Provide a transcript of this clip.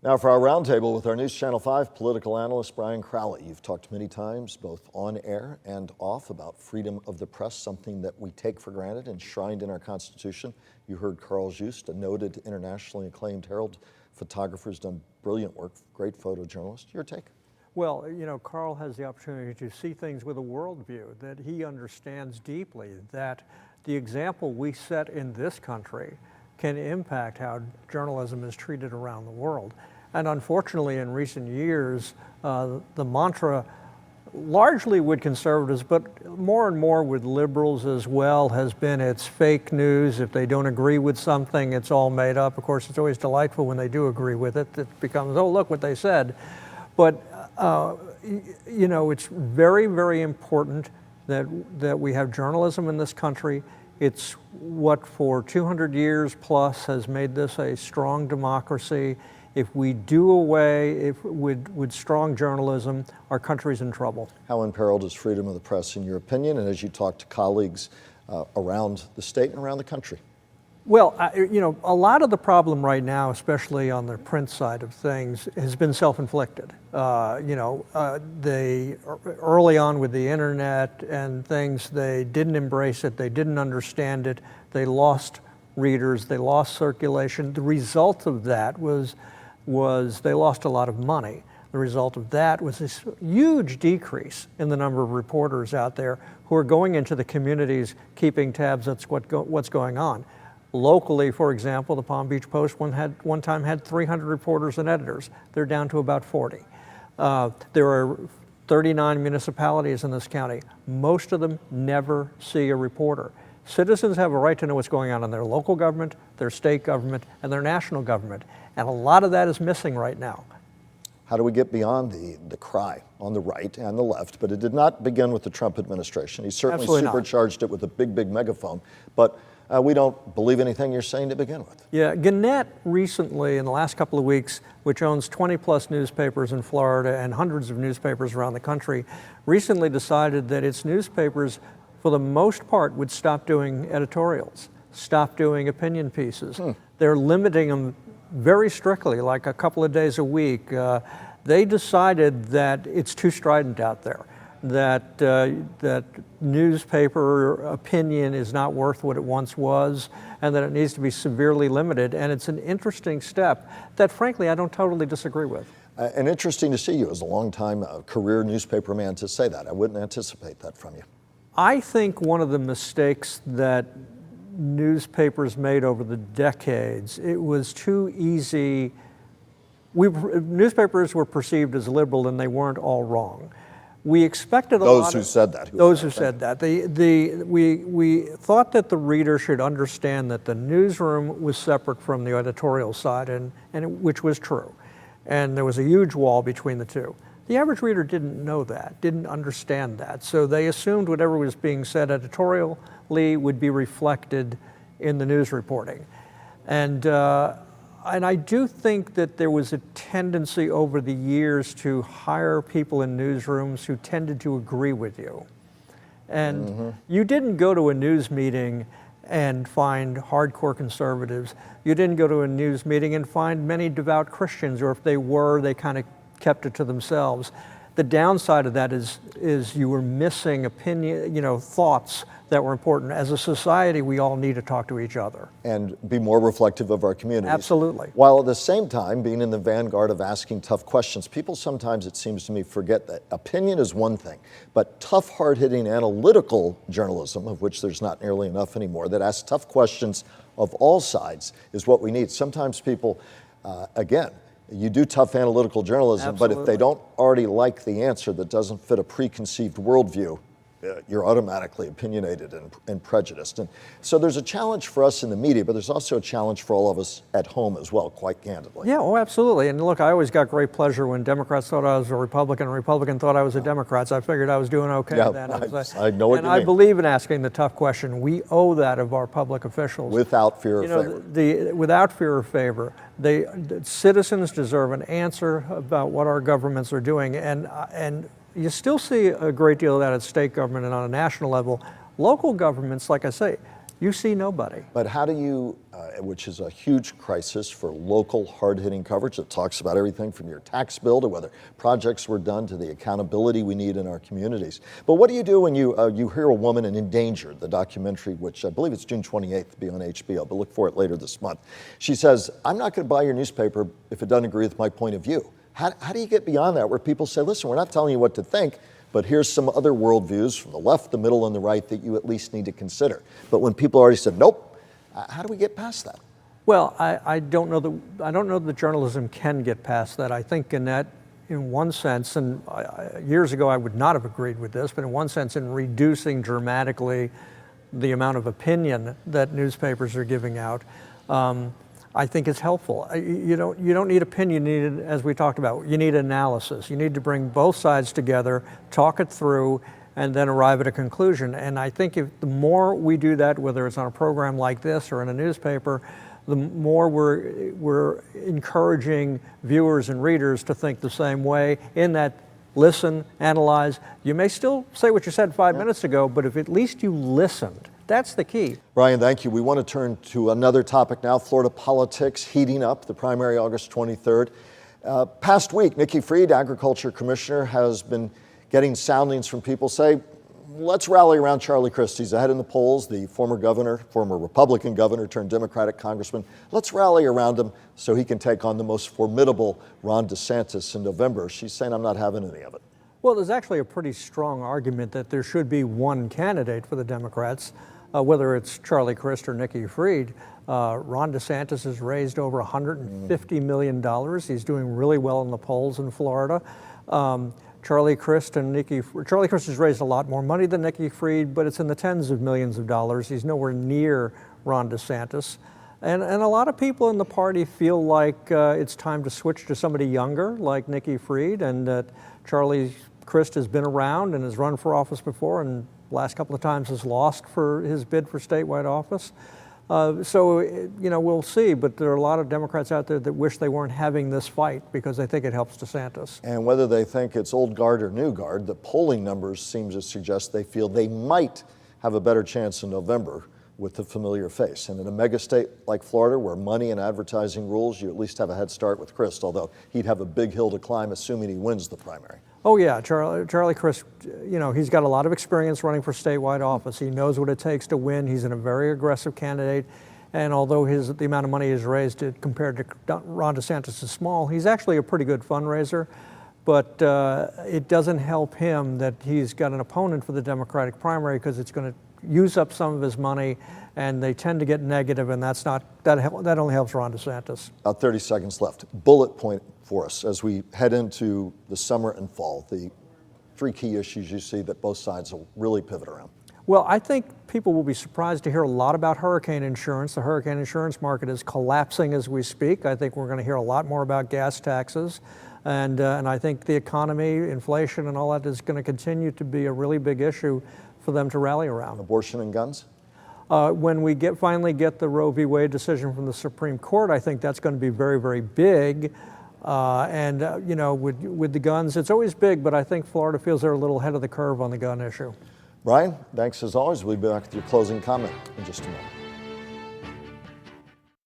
Now for our roundtable with our News Channel 5 political analyst, Brian Crowley. You've talked many times, both on air and off, about freedom of the press, something that we take for granted, enshrined in our Constitution. You heard Carl Just, a noted internationally acclaimed Herald photographer, who's done brilliant work, great photojournalist. Your take? Well, you know, Carl has the opportunity to see things with a worldview that he understands deeply, that the example we set in this country can impact how journalism is treated around the world. And unfortunately, in recent years, the mantra, largely with conservatives, but more and more with liberals as well, has been it's fake news. If they don't agree with something, it's all made up. Of course, it's always delightful when they do agree with it. It becomes, oh, look what they said. But, you know, it's very, very important that we have journalism in this country. It's what for 200 years plus has made this a strong democracy. If we do away with strong journalism, our country's in trouble. How imperiled is freedom of the press, in your opinion, and as you talk to colleagues around the state and around the country? Well, you know, a lot of the problem right now, especially on the print side of things, has been self-inflicted. You know, they early on with the internet and things, they didn't embrace it, they didn't understand it, they lost readers, they lost circulation. The result of that was they lost a lot of money. The result of that was this huge decrease in the number of reporters out there who are going into the communities, keeping tabs on what's going on. Locally, for example, the Palm Beach Post one time had 300 reporters and editors. They're down to about 40. There are 39 municipalities in this county. Most of them never see a reporter. Citizens have a right to know what's going on in their local government, their state government, and their national government. And a lot of that is missing right now. How do we get beyond the cry on the right and the left? But it did not begin with the Trump administration. He certainly supercharged it with a big, big megaphone. But we don't believe anything you're saying to begin with. Yeah, Gannett recently, in the last couple of weeks, which owns 20 plus newspapers in Florida and hundreds of newspapers around the country, recently decided that its newspapers, for the most part, would stop doing editorials, stop doing opinion pieces. They're limiting them very strictly, like a couple of days a week. They decided that it's too strident out there, that newspaper opinion is not worth what it once was, and that it needs to be severely limited. And it's an interesting step that, frankly, I don't totally disagree with. And interesting to see you as a longtime career newspaper man to say that. I wouldn't anticipate that from you. I think one of the mistakes that newspapers made over the decades, it was too easy. Newspapers were perceived as liberal, and they weren't all wrong. We expected those who said that. Those who said that. We thought that the reader should understand that the newsroom was separate from the editorial side, which was true. And there was a huge wall between the two. The average reader didn't know that, didn't understand that. So they assumed whatever was being said editorially would be reflected in the news reporting. And I do think that there was a tendency over the years to hire people in newsrooms who tended to agree with you. And you didn't go to a news meeting and find hardcore conservatives. You didn't go to a news meeting and find many devout Christians, or if they were, they kind of kept it to themselves. The downside of that is you were missing opinion, you know, thoughts that were important. As a society, we all need to talk to each other. And be more reflective of our communities. Absolutely. While at the same time being in the vanguard of asking tough questions. People sometimes, it seems to me, forget that opinion is one thing, but tough, hard-hitting analytical journalism, of which there's not nearly enough anymore, that asks tough questions of all sides is what we need. Sometimes people, again, you do tough analytical journalism, Absolutely. But if they don't already like the answer that doesn't fit a preconceived worldview, you're automatically opinionated and prejudiced. And so there's a challenge for us in the media, but there's also a challenge for all of us at home as well, quite candidly. Yeah, oh, absolutely. And look, I always got great pleasure when Democrats thought I was a Republican and Republican thought I was a Democrat. So I figured I was doing okay then. I know what you mean. And I believe in asking the tough question. We owe that of our public officials. Without fear of favor. Without fear of favor. The citizens deserve an answer about what our governments are doing. And you still see a great deal of that at state government and on a national level. Local governments, like I say, You see nobody. But how do you, which is a huge crisis for local hard-hitting coverage that talks about everything from your tax bill to whether projects were done to the accountability we need in our communities. But what do you do when you hear a woman in Endangered, the documentary, which I believe it's June 28th, to be on HBO, but look for it later this month. She says, I'm not going to buy your newspaper if it doesn't agree with my point of view. How do you get beyond that where people say, listen, we're not telling you what to think, but here's some other worldviews from the left, the middle, and the right that you at least need to consider. But when people already said, nope, how do we get past that? Well, I don't know that journalism can get past that. I think in one sense, and years ago I would not have agreed with this, but in one sense in reducing dramatically the amount of opinion that newspapers are giving out, I think it's helpful. You don't need opinion, you need, as we talked about, you need analysis. You need to bring both sides together, talk it through, and then arrive at a conclusion. And I think the more we do that, whether it's on a program like this or in a newspaper, the more we're encouraging viewers and readers to think the same way, in that listen, analyze. You may still say what you said 5 minutes ago, but if at least you listened, that's the key. Brian, thank you. We want to turn to another topic now, Florida politics heating up, the primary August 23rd. Past week, Nikki Fried, Agriculture Commissioner, has been getting soundings from people say, let's rally around Charlie Crist. He's ahead in the polls, the former Republican governor turned Democratic congressman. Let's rally around him so he can take on the most formidable Ron DeSantis in November. She's saying, I'm not having any of it. Well, there's actually a pretty strong argument that there should be one candidate for the Democrats. Whether it's Charlie Crist or Nikki Fried, Ron DeSantis has raised over $150 million. He's doing really well in the polls in Florida. Charlie Crist has raised a lot more money than Nikki Fried, but it's in the tens of millions of dollars. He's nowhere near Ron DeSantis. And a lot of people in the party feel like it's time to switch to somebody younger, like Nikki Fried, and that Charlie Crist has been around and has run for office before, and last couple of times has lost for his bid for statewide office. So, we'll see, but there are a lot of Democrats out there that wish they weren't having this fight because they think it helps DeSantis. And whether they think it's old guard or new guard, the polling numbers seem to suggest they feel they might have a better chance in November with the familiar face. And in a mega state like Florida, where money and advertising rules, you at least have a head start with Crist, although he'd have a big hill to climb assuming he wins the primary. Oh yeah, Charlie Crist, he's got a lot of experience running for statewide office. He knows what it takes to win. He's a very aggressive candidate. And although the amount of money he's raised compared to Ron DeSantis is small, he's actually a pretty good fundraiser. But it doesn't help him that he's got an opponent for the Democratic primary, because it's going to use up some of his money, and they tend to get negative, and that only helps Ron DeSantis. About 30 seconds left. Bullet point for us as we head into the summer and fall, the three key issues you see that both sides will really pivot around. Well, I think people will be surprised to hear a lot about hurricane insurance. The hurricane insurance market is collapsing as we speak. I think we're going to hear a lot more about gas taxes. And I think the economy, inflation, and all that is going to continue to be a really big issue for them to rally around. Abortion and guns? When we finally get the Roe v. Wade decision from the Supreme Court, I think that's going to be very, very big. With the guns, it's always big, but I think Florida feels they're a little ahead of the curve on the gun issue. Brian, thanks as always. We'll be back with your closing comment in just a moment.